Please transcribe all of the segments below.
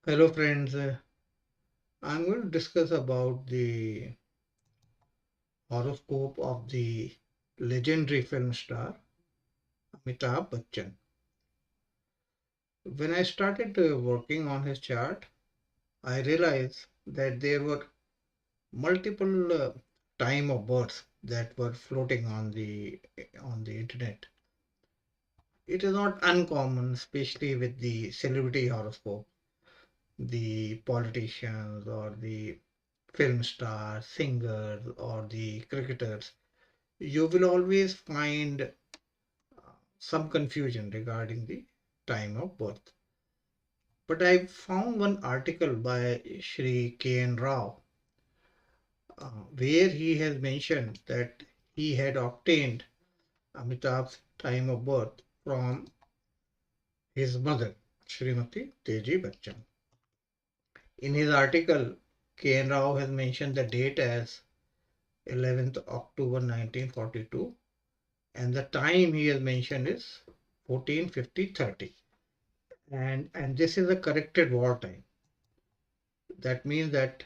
Hello friends, I'm going to discuss about the horoscope of the legendary film star Amitabh Bachchan. When I started working on his chart, I realized that there were multiple time of birth that were floating on the internet. It is not uncommon, especially with the celebrity horoscope, the politicians or the film stars, singers, or the cricketers. You will always find some confusion regarding the time of birth. But I found one article by Shri K.N. Rao where he has mentioned that he had obtained Amitabh's time of birth from his mother, Srimati Teji Bachchan. In his article, K.N. Rao has mentioned the date as 11th October 1942 and the time he has mentioned is 14:50:30. And this is a corrected war time. That means that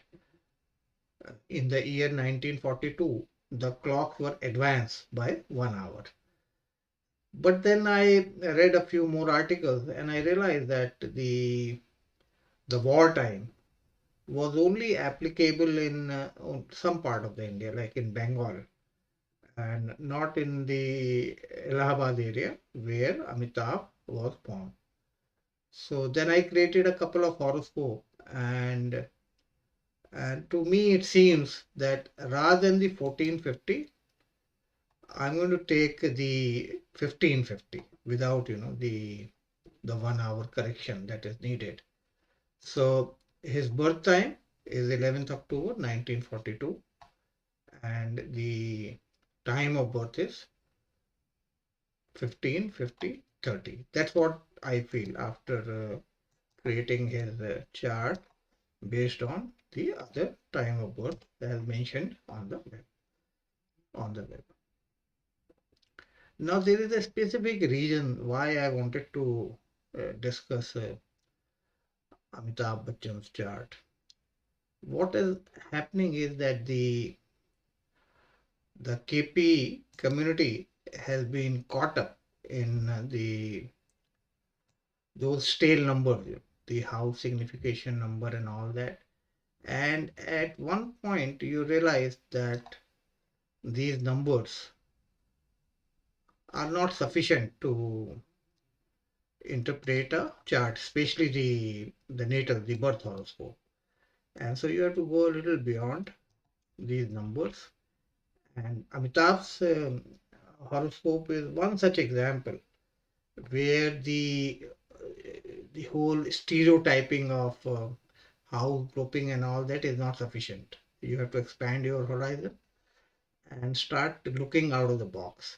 in the year 1942 the clocks were advanced by 1 hour. But then I read a few more articles and I realized that the war time was only applicable in some part of the India, like in Bengal, and not in the Allahabad area where Amitabh was born. So then I created a couple of horoscope, and to me it seems that rather than the 1450, I'm going to take the 1550 without the 1 hour correction that is needed. So his birth time is 11th October 1942 and the time of birth is 15:50:30. That's what I feel after creating his chart based on the other time of birth as mentioned on the web. Now there is a specific reason why I wanted to discuss Amitabh Bachchan's chart. What is happening is that the KP community has been caught up in the those stale numbers, the house signification number and all that. And at one point you realize that these numbers are not sufficient to interpret a chart, especially the natal, the birth horoscope. And so you have to go a little beyond these numbers. And Amitabh's horoscope is one such example where the whole stereotyping of house grouping and all that is not sufficient. You have to expand your horizon and start looking out of the box.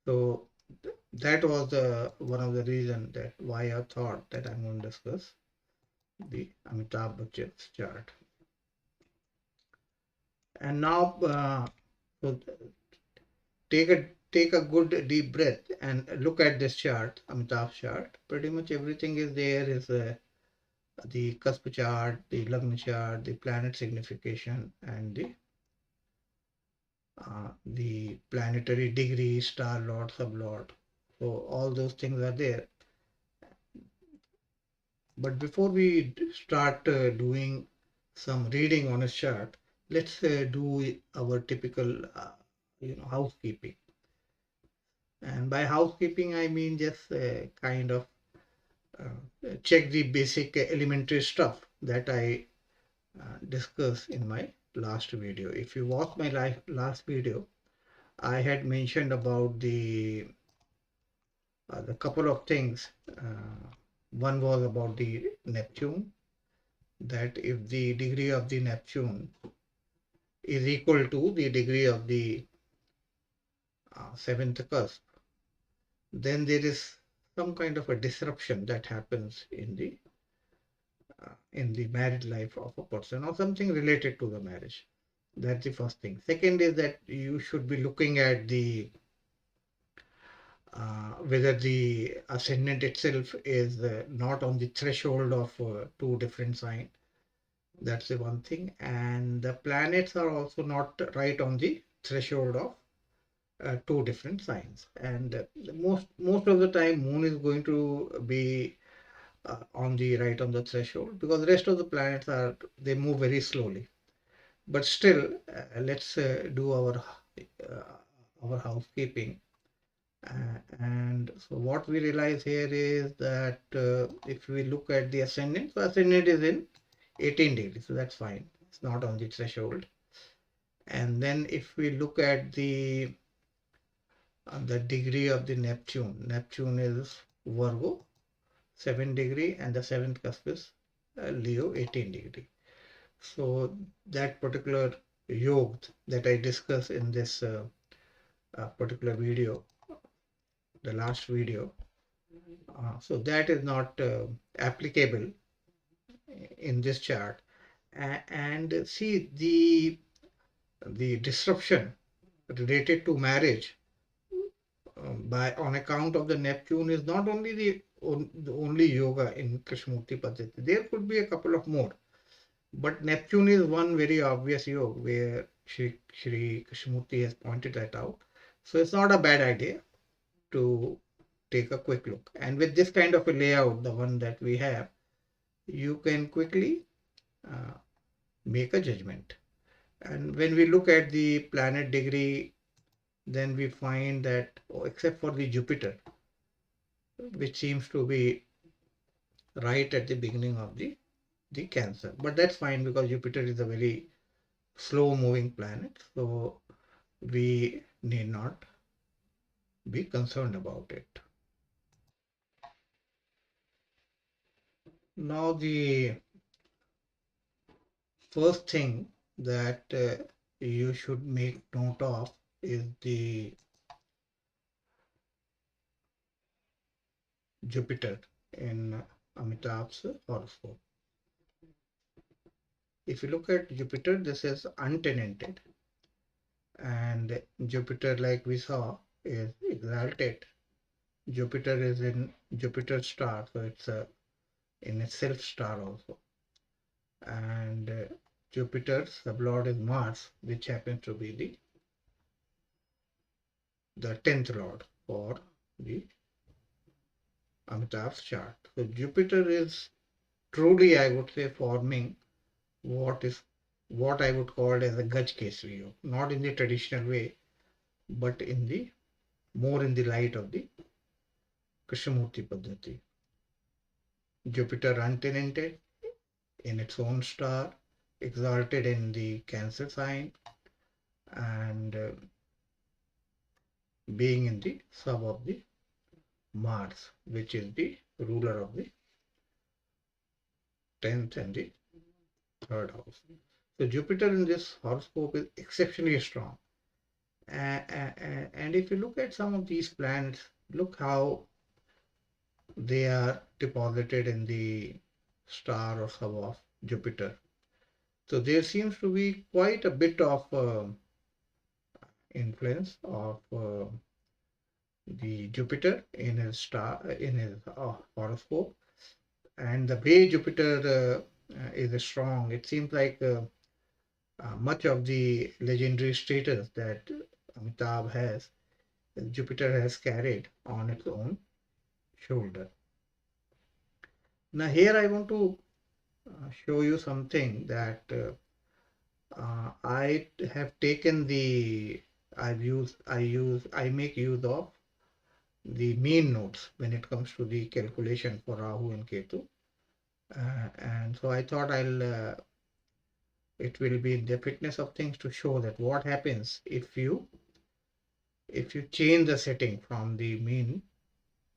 So that was the one of the reasons that why I thought that I'm going to discuss the Amitabh Bachchan's chart. And now, so take a good deep breath and look at this chart, Amitabh chart. Pretty much everything is there. Is the cusp chart, the lagna chart, the planet signification, and the planetary degree, star lord, sublord. So all those things are there. But before we start doing some reading on a chart, let's do our typical, housekeeping. And by housekeeping, I mean just kind of check the basic elementary stuff that I discussed in my last video. If you watch my last video, I had mentioned about the couple of things. One was about the Neptune, that if the degree of the Neptune is equal to the degree of the seventh cusp, then there is some kind of a disruption that happens in the married life of a person or something related to the marriage. That's the first thing. Second is that you should be looking at whether the ascendant itself is not on the threshold of two different signs. That's the one thing. And the planets are also not right on the threshold of two different signs. And most of the time, Moon is going to be on the right on the threshold, because the rest of the planets are, they move very slowly. But still, let's do our housekeeping. And so what we realize here is that if we look at the ascendant, so ascendant is in 18 degrees, so that's fine. It's not on the threshold. And then if we look at the degree of the Neptune is Virgo, 7 degree, and the seventh cusp is Leo, 18 degree. So that particular yoga that I discussed in this particular video, the last video, so that is not applicable in this chart. And see, the disruption related to marriage by on account of the Neptune is not only the only yoga in Krishnamurti Paddhati. There could be a couple of more, but Neptune is one very obvious yoga where Shri Krishnamurti has pointed that out. So it's not a bad idea to take a quick look. And with this kind of a layout, the one that we have, you can quickly uh, make a judgment. And when we look at the planet degree, then we find that, except for the Jupiter, which seems to be right at the beginning of the Cancer. But that's fine, because Jupiter is a very slow moving planet, so we need not be concerned about it. Now, the first thing that you should make note of is the Jupiter in Amitabh's horoscope. If you look at Jupiter, this is untenanted, and Jupiter, like we saw, is exalted. Jupiter is in Jupiter star, so it's in a self star also. And Jupiter's sublord is Mars, which happens to be the 10th lord for the Amitabh's chart. So Jupiter is truly, I would say, forming what I would call as a Gaj Kesari yoga, not in the traditional way, but in the more in the light of the Krishnamurti Paddhati. Jupiter untenanted in its own star, exalted in the Cancer sign, and being in the sub of the Mars, which is the ruler of the 10th and the third house. So Jupiter in this horoscope is exceptionally strong. And if you look at some of these planets, look how they are deposited in the star or sub of Jupiter. So there seems to be quite a bit of influence of the Jupiter in his star in his horoscope, and the way Jupiter is strong. It seems like much of the legendary status that Amitabh has, Jupiter has carried on its own shoulder. Now here I want to show you something that I have taken I make use of the mean notes when it comes to the calculation for Rahu and Ketu. And so I thought it will be in the fitness of things to show that what happens if you change the setting from the mean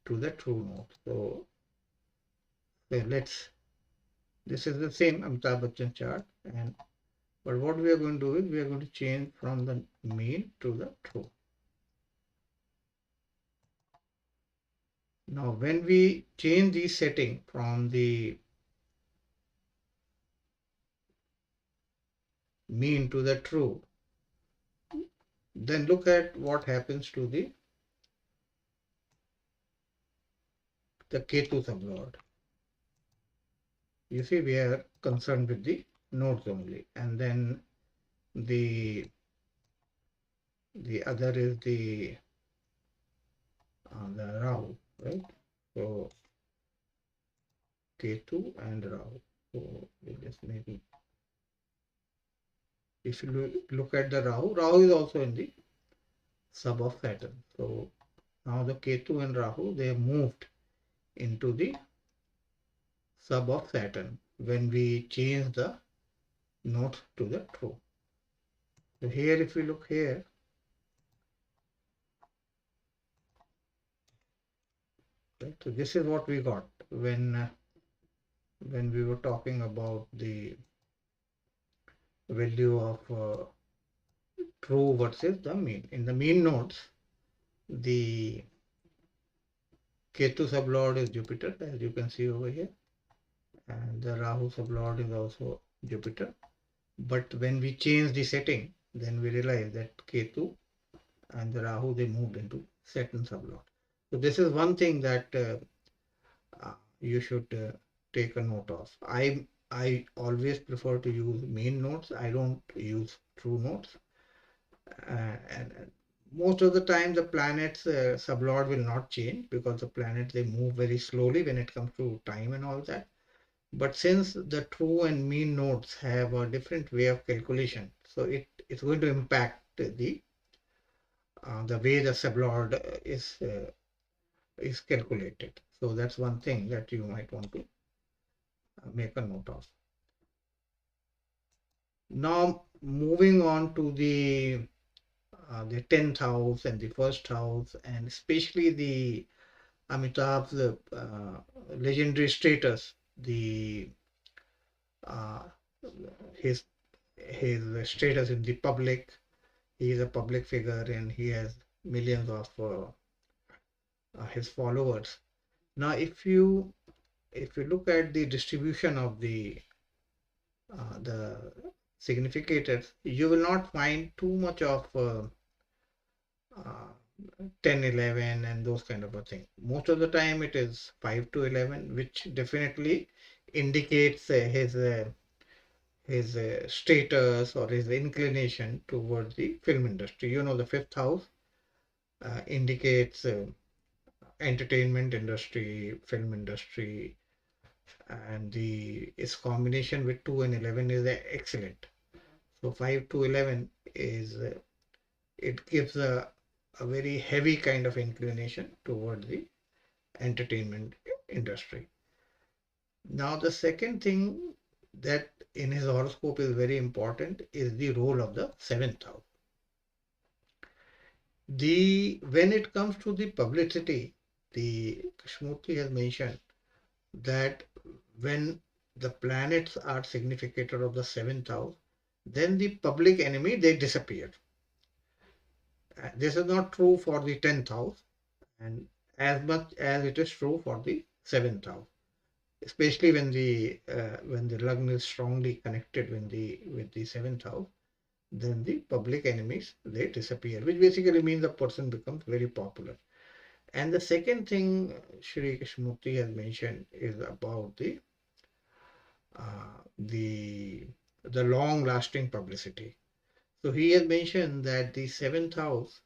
to the true note. So this is the same Amitabh Bachchan chart, but what we are going to do is we are going to change from the mean to the true. Now when we change the setting from the mean to the true, then look at what happens to the the Ketu sublord. You see, we are concerned with the nodes only, and then the other is the Rahu, right? So Ketu and Rahu. So we just maybe if you look at the Rahu, Rahu is also in the sub of Saturn. So now the Ketu and Rahu, they have moved into the sub of Saturn when we change the node to the true. So here, if we look here, right? So this is what we got when we were talking about the value of true versus the mean. In the mean nodes, the Ketu sublord is Jupiter, as you can see over here, and the Rahu sublord is also Jupiter. But when we change the setting, then we realize that Ketu and the Rahu, they moved into Saturn sublord. So this is one thing that you should take a note of. I always prefer to use mean notes. I don't use true notes. And most of the time the planets sublord will not change because the planets, they move very slowly when it comes to time and all that. But since the true and mean nodes have a different way of calculation, so it's going to impact the way the sublord is calculated. So that's one thing that you might want to make a note of. Now moving on to the 10th house and the first house, and especially the Amitabh's legendary status, the uh, his status in the public. He is a public figure and he has millions of his followers. Now, if you look at the distribution of the significators, you will not find too much of uh, 10, 11 and those kind of a thing. Most of the time it is 5 to 11, which definitely indicates his status or his inclination towards the film industry. You know, the fifth house indicates entertainment industry, film industry, and the its combination with 2 and 11 is excellent. So 5 to 11 is it gives a very heavy kind of inclination toward the entertainment industry. Now the second thing that in his horoscope is very important is the role of the seventh house. When it comes to the publicity, the Krishnamurti has mentioned that when the planets are significator of the seventh house, then the public enemy, they disappear. This is not true for the 10th house, and as much as it is true for the 7th house, especially when the lagna is strongly connected with the 7th house, then the public enemies, they disappear, which basically means the person becomes very popular. And the second thing Shri Krishnamurti has mentioned is about uh, the the long lasting publicity. So he has mentioned that the 7th house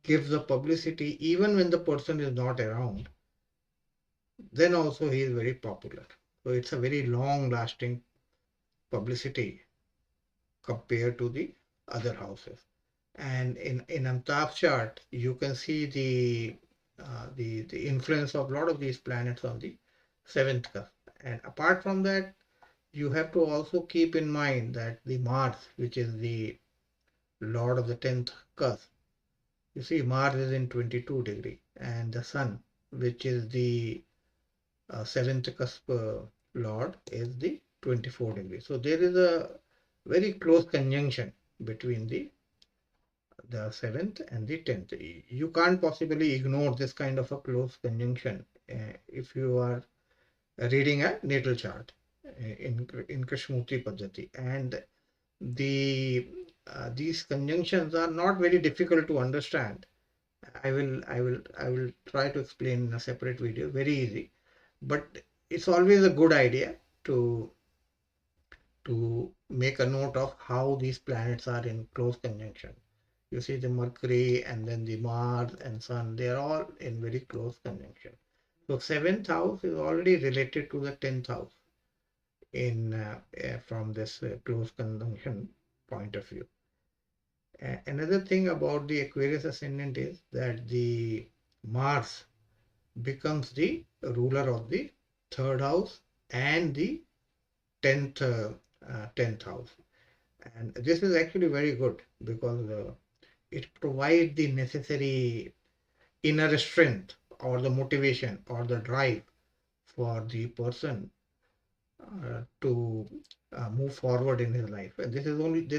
gives the publicity even when the person is not around, then also he is very popular. So it's a very long lasting publicity compared to the other houses. And in Amitabh's chart, you can see the influence of a lot of these planets on the seventh cusp. And apart from that, you have to also keep in mind that the Mars, which is the lord of the 10th cusp, you see Mars is in 22 degree, and the Sun, which is the seventh cusp lord, is the 24 degree. So there is a very close conjunction between the 7th and the 10th. You can't possibly ignore this kind of a close conjunction if you are reading a natal chart in Krishnamurti Paddhati. And these conjunctions are not very difficult to understand, I will try to explain in a separate video, very easy. But it's always a good idea to make a note of how these planets are in close conjunction. You see the Mercury and then the Mars and Sun, they are all in very close conjunction. So seventh house is already related to the 10th house in from this close conjunction point of view. Another thing about the Aquarius ascendant is that the Mars becomes the ruler of the third house and the 10th 10th house. And this is actually very good because it provides the necessary inner strength or the motivation or the drive for the person to move forward in his life. And this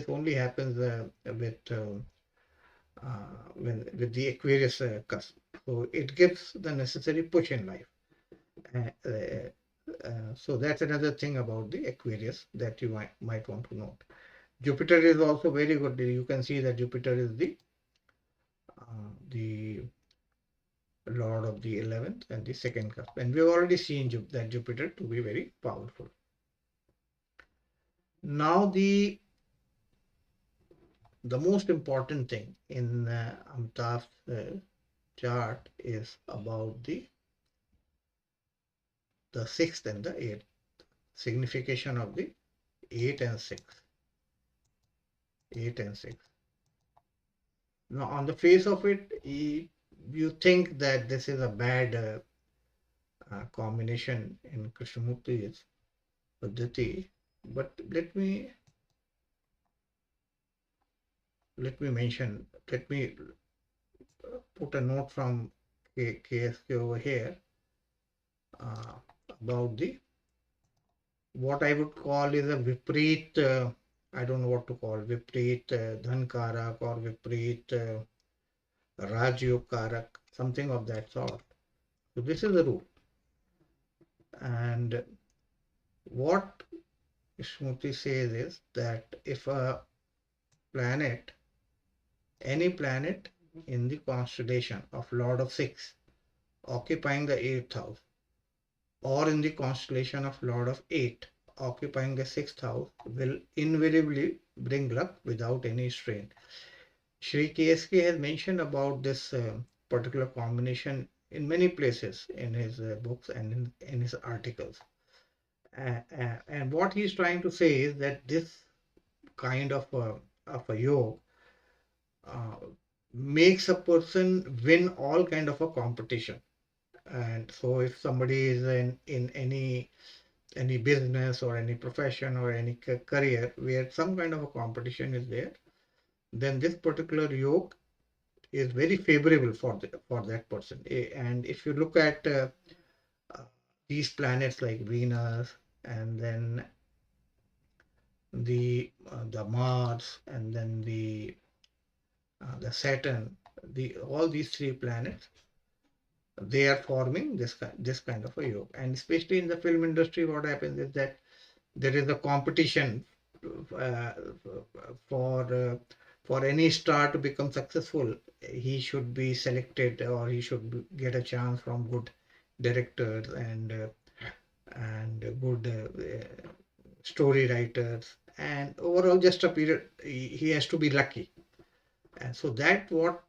only happens with the Aquarius cusp. So it gives the necessary push in life. So that's another thing about the Aquarius that you might want to note. Jupiter is also very good. You can see that Jupiter is the lord of the 11th and the second cusp, and we've already seen that Jupiter to be very powerful. Now the most important thing in Amitabh's chart is about the sixth and the eighth, signification of the 8 and 6. 8 and 6. Now, on the face of it, you think that this is a bad combination in Krishnamurti's Paddhati, but let me put a note from KSK over here about the what I would call is a Vipreet, I don't know what to call, Vipreet Dhankarak or Vipreet Rajyog Karak, something of that sort. So this is the rule. And what Shruti says is that if a planet, any planet in the constellation of Lord of Six occupying the 8th house, or in the constellation of Lord of Eight occupying the 6th house, will invariably bring luck without any strain. Shri KSK has mentioned about this particular combination in many places in his books and in his articles. And what he's trying to say is that this kind of a yoga makes a person win all kind of a competition. And so if somebody is in any business or any profession or any career where some kind of a competition is there, then this particular yoga is very favorable for that person. And if you look at uh, these planets like Venus and then the Mars and then the Saturn, all these three planets, they are forming this kind of a yoga. And especially in the film industry, what happens is that there is a competition uh, for uh, for any star to become successful. He should be selected or he should get a chance from good directors and good story writers, and overall just a period he has to be lucky. And so that what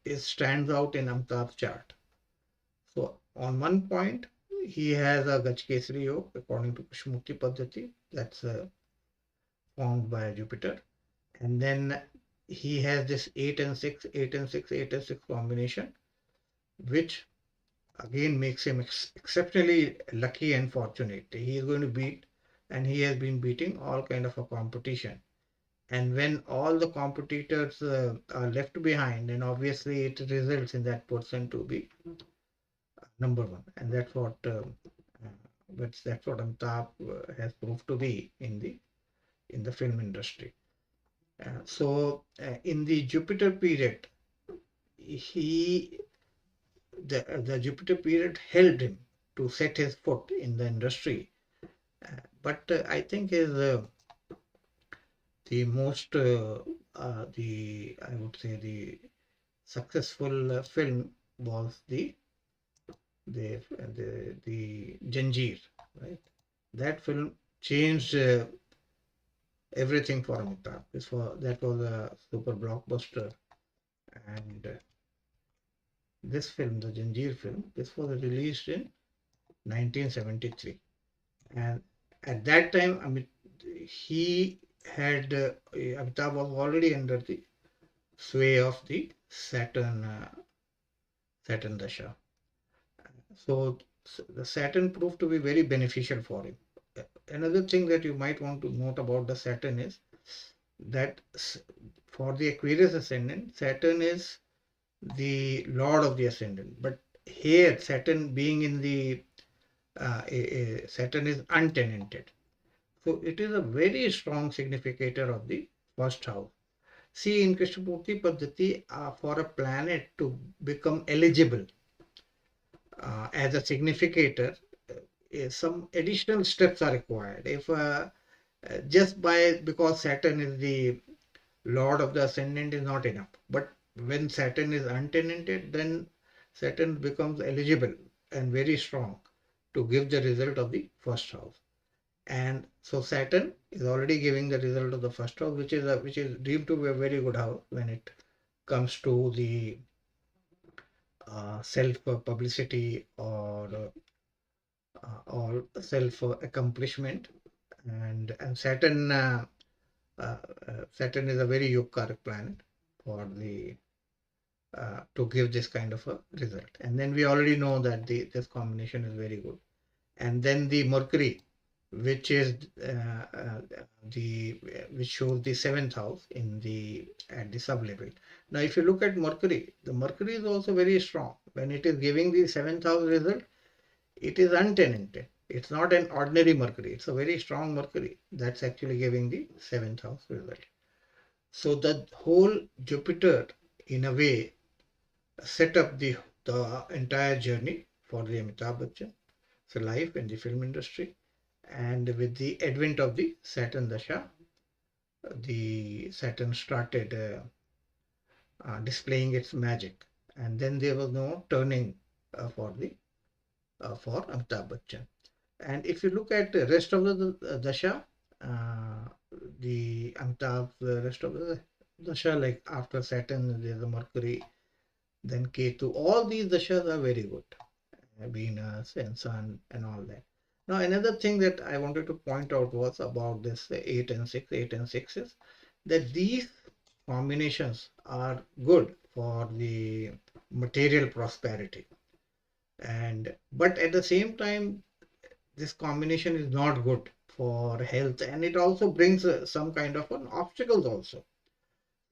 is stands out in Amitabh's chart. So on one point, he has a Gajkesari yoga according to Krishnamurti Paddhati, that's formed by Jupiter. And then he has this 8 and 6, 8 and 6, 8 and 6 combination, which again makes him exceptionally lucky and fortunate. He is going to beat, and he has been beating all kind of a competition. And when all the competitors are left behind, then obviously it results in that person to be number one, and that's what Amitabh has proved to be in the film industry. So in the Jupiter period, he the Jupiter period helped him to set his foot in the industry. But I think is the most the I would say the successful film was the Janjeer, right? That film changed everything for Amitabh. That was a super blockbuster, and this film, the Janjeer film, this was released in 1973, and at that time, he had Amitabh was already under the sway of the Saturn Dasha. So the Saturn proved to be very beneficial for him. Another thing that you might want to note about the Saturn is that for the Aquarius ascendant, Saturn is the Lord of the ascendant. But here, Saturn being in the Saturn is untenanted. So it is a very strong significator of the first house. See, in Krishnamurti Paddhati, for a planet to become eligible as a significator, some additional steps are required. If just by because Saturn is the Lord of the Ascendant is not enough, but when Saturn is untenanted, then Saturn becomes eligible and very strong to give the result of the first house. And so Saturn is already giving the result of the first house, which is deemed to be a very good house when it comes to the self publicity or self accomplishment. And Saturn is a very Yukkaric planet for the to give this kind of a result. And then we already know that this combination is very good. And then the Mercury, which is the which shows the seventh house in the at the sub level. Now, if you look at Mercury, the Mercury is also very strong. When it is giving the seventh house result, it is untenanted. It's not an ordinary Mercury. It's a very strong Mercury that's actually giving the seventh house result. So the whole Jupiter, in a way, set up the entire journey for the Amitabh Bachchan, so life in the film industry. And with the advent of the Saturn Dasha, the Saturn started displaying its magic, and then there was no turning for Amitabh Bachchan. And if you look at the rest of the Dasha, uh, the Amitabh, the rest of the Dasha, like after Saturn, there's the Mercury, then Ketu. All these Dashas are very good. Venus and Sun and all that. Now, another thing that I wanted to point out was about this 8 and 6, 8 and 6s, that these combinations are good for the material prosperity. And but at the same time, this combination is not good for health, and it also brings some kind of an obstacles also.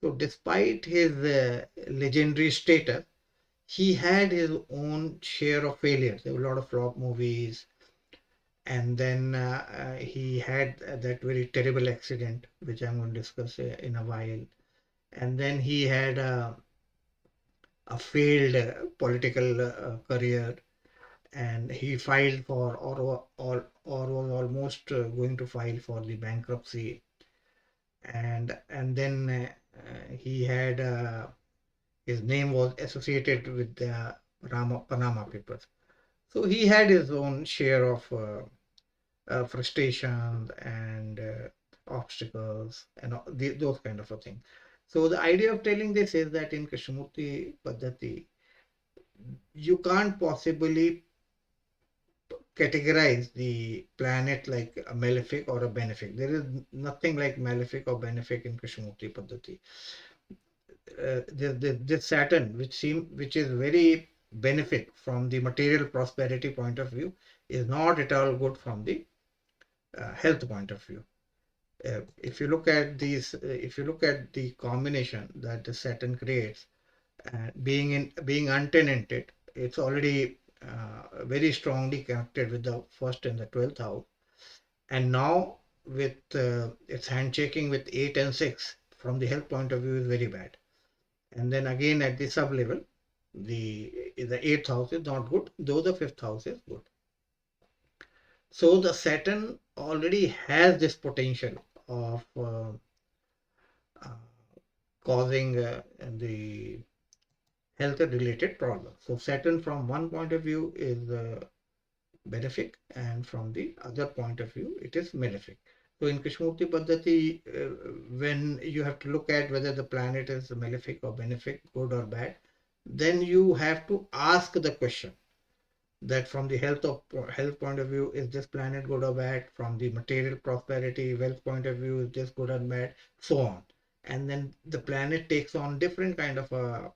So despite his legendary status, he had his own share of failures. There were a lot of flop movies, and then he had that very terrible accident, which I'm going to discuss in a while. And then he had a failed political career, and he filed for or was almost going to file for the bankruptcy. And then he had his name was associated with the Panama Papers. So he had his own share of frustrations and obstacles and those kind of a thing. So the idea of telling this is that in Krishnamurti Paddhati, you can't possibly categorize the planet like a malefic or a benefic. There is nothing like malefic or benefic in Krishnamurti Paddhati. This Saturn, which is very benefic from the material prosperity point of view, is not at all good from the health point of view. If you look at if you look at the combination that the Saturn creates, being untenanted, it's already very strongly connected with the first and the 12th house, and now with its handshaking with 8 and 6 from the health point of view is very bad. And then again at the sub level, the 8th house is not good, though the 5th house is good. So the Saturn already has this potential of uh, causing the health related problems. So Saturn from one point of view is benefic, and from the other point of view it is malefic. So in Krishnamurti Paddhati, when you have to look at whether the planet is malefic or benefic, good or bad, then you have to ask the question that from the health point of view, is this planet good or bad? From the material prosperity, wealth point of view, is this good or bad? So on. And then the planet takes on different kind of a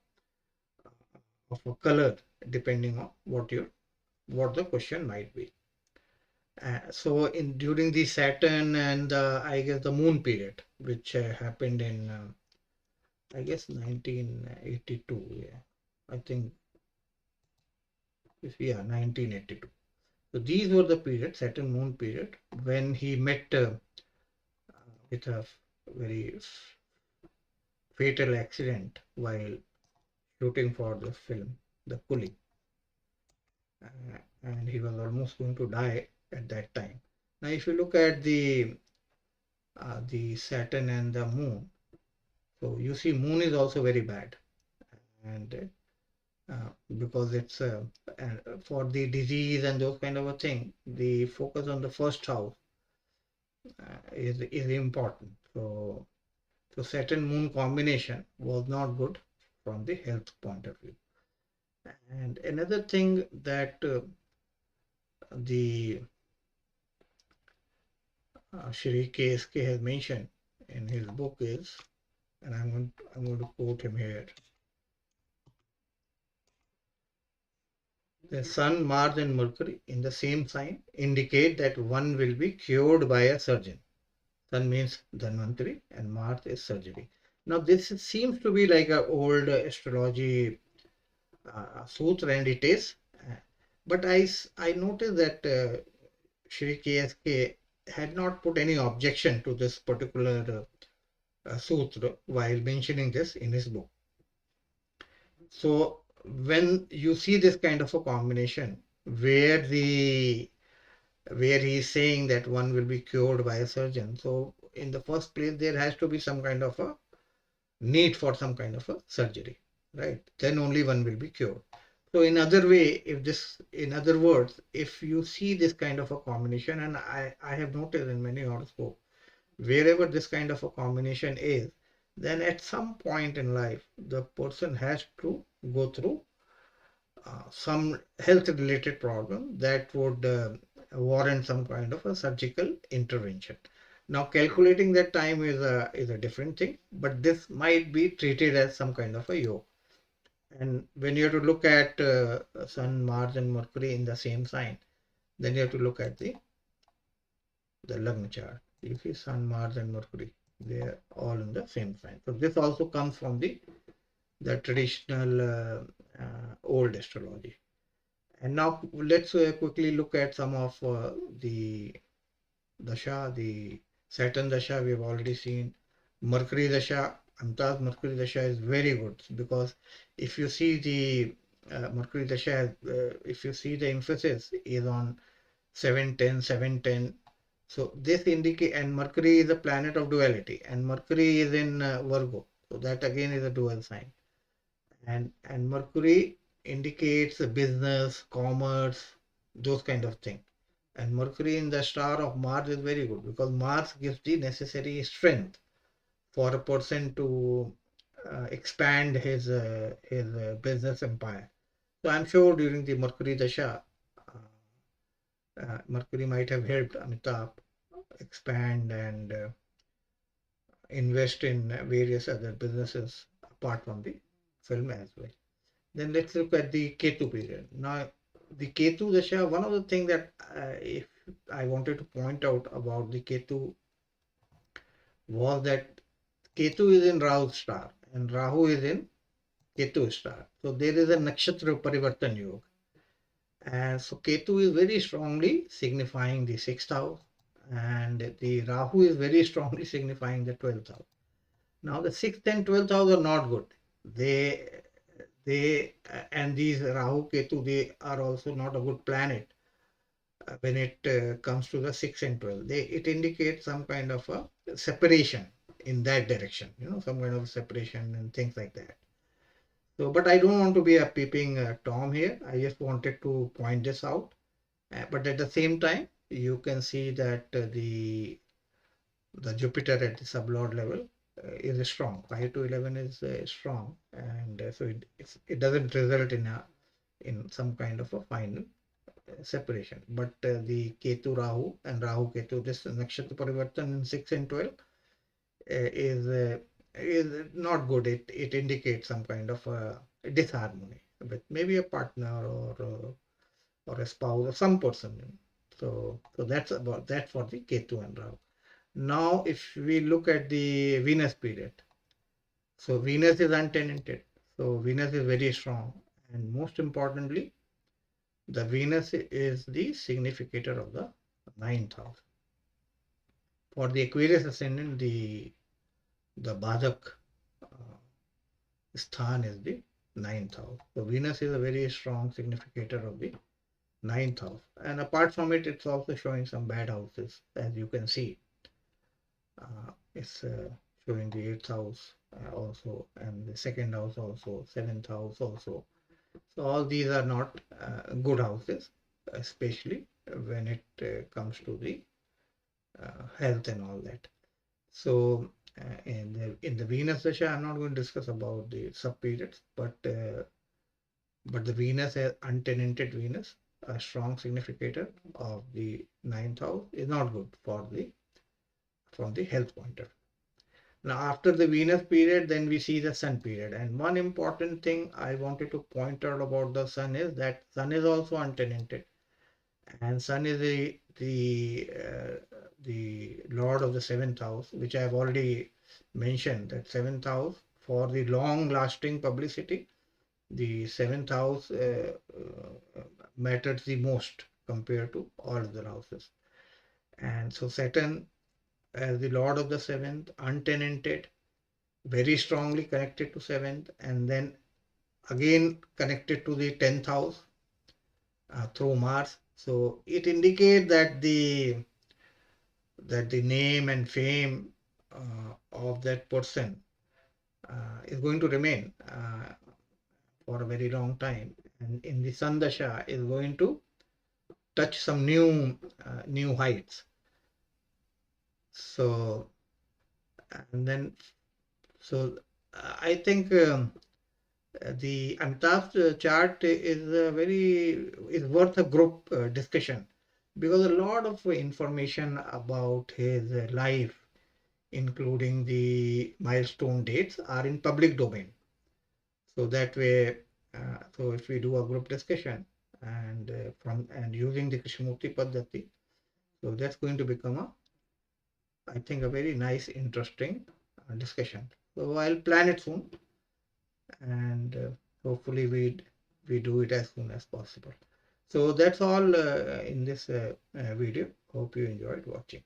color depending on what the question might be. So in during the Saturn and I guess the Moon period, which happened in I guess 1982. Yeah, I think yeah, 1982. So these were the period, Saturn Moon period, when he met with a very fatal accident while shooting for the film, The Coolie, and he was almost going to die at that time. Now, if you look at the Saturn and the Moon, so you see Moon is also very bad, and because it's for the disease and those kind of a thing, the focus on the first house is important. So Saturn Moon combination was not good from the health point of view. And another thing that the Shri KSK has mentioned in his book is, and I'm going to quote him here. The Sun, Mars, and Mercury in the same sign indicate that one will be cured by a surgeon. Sun means Dhanvantari and Mars is surgery. Now this seems to be like an old astrology sutra, and it is. But I noticed that Shri KSK had not put any objection to this particular sutra while mentioning this in his book. So when you see this kind of a combination where he is saying that one will be cured by a surgeon, so in the first place there has to be some kind of a need for some kind of a surgery, right? Then only one will be cured. So in other words, if you see this kind of a combination, and I have noticed in many horoscopes, wherever this kind of a combination is, then at some point in life, the person has to go through some health related problem that would warrant some kind of a surgical intervention. Now, calculating that time is a different thing, but this might be treated as some kind of a yoga. And when you have to look at Sun, Mars, and Mercury in the same sign, then you have to look at the Lagna chart. You see Sun, Mars, and Mercury, they are all in the same sign. So this also comes from the traditional old astrology. And now let's quickly look at some of the Dasha, the Saturn Dasha we have already seen. Mercury Dasha, Amitabh Mercury Dasha is very good because if you see the Mercury Dasha, if you see the emphasis is on 710, 710. So this indicate, and Mercury is a planet of duality, and Mercury is in Virgo. So that again is a dual sign. And Mercury indicates business, commerce, those kind of thing. And Mercury in the star of Mars is very good because Mars gives the necessary strength for a person to expand his business empire. So I'm sure during the Mercury Dasha, Mercury might have helped Amitabh expand and invest in various other businesses apart from the film as well. Then let's look at the Ketu period. Now, the Ketu Dasha, one of the things that if I wanted to point out about the Ketu was that Ketu is in Rahu's star and Rahu is in Ketu star. So there is a Nakshatra Parivartan Yoga. And so Ketu is very strongly signifying the sixth house, and the Rahu is very strongly signifying the 12th house. Now the sixth and 12th house are not good. They and these Rahu Ketu, they are also not a good planet when it comes to the 6 and 12. It indicates some kind of a separation in that direction, some kind of separation and things like that. So, but I don't want to be a peeping Tom here. I just wanted to point this out. But at the same time, you can see that the Jupiter at the sublord level is strong. 5 to 11 is strong, and so it doesn't result in some kind of a final separation. But the Ketu Rahu and Rahu Ketu, this Nakshatra Parivartan in 6 and 12 is not good. It indicates some kind of disharmony with maybe a partner or a spouse or some person. So that's for the Ketu and Rahu. Now, if we look at the Venus period, so Venus is untenanted. So Venus is very strong, and most importantly, the Venus is the significator of the ninth house. For the Aquarius ascendant, the Badak Sthan is the ninth house. So Venus is a very strong significator of the ninth house. And apart from it, it's also showing some bad houses, as you can see. It's showing the eighth house also, and the second house also, seventh house also. So all these are not good houses, especially when it comes to the health and all that. So in the Venus Dasha, I'm not going to discuss about the sub periods, but the Venus, untenanted Venus, a strong significator of the ninth house, is not good for from the health point of view. Now, after the Venus period, then we see the Sun period. And one important thing I wanted to point out about the Sun is that Sun is also untenanted, and Sun is the Lord of the seventh house, which I have already mentioned. That seventh house for the long-lasting publicity, the seventh house matters the most compared to all other houses. And so Saturn, as the Lord of the seventh, untenanted, very strongly connected to seventh, and then again connected to the 10th house through Mars. So it indicates that the name and fame of that person is going to remain for a very long time, and in the Sandasha is going to touch some new heights. So and then so I think the Amitabh chart is worth a group discussion, because a lot of information about his life, including the milestone dates, are in public domain. So that way, so if we do a group discussion and using the Krishnamurti Paddhati, so that's going to become I think, a very nice, interesting discussion. So I'll plan it soon, and hopefully we do it as soon as possible. So that's all in this video. Hope you enjoyed watching.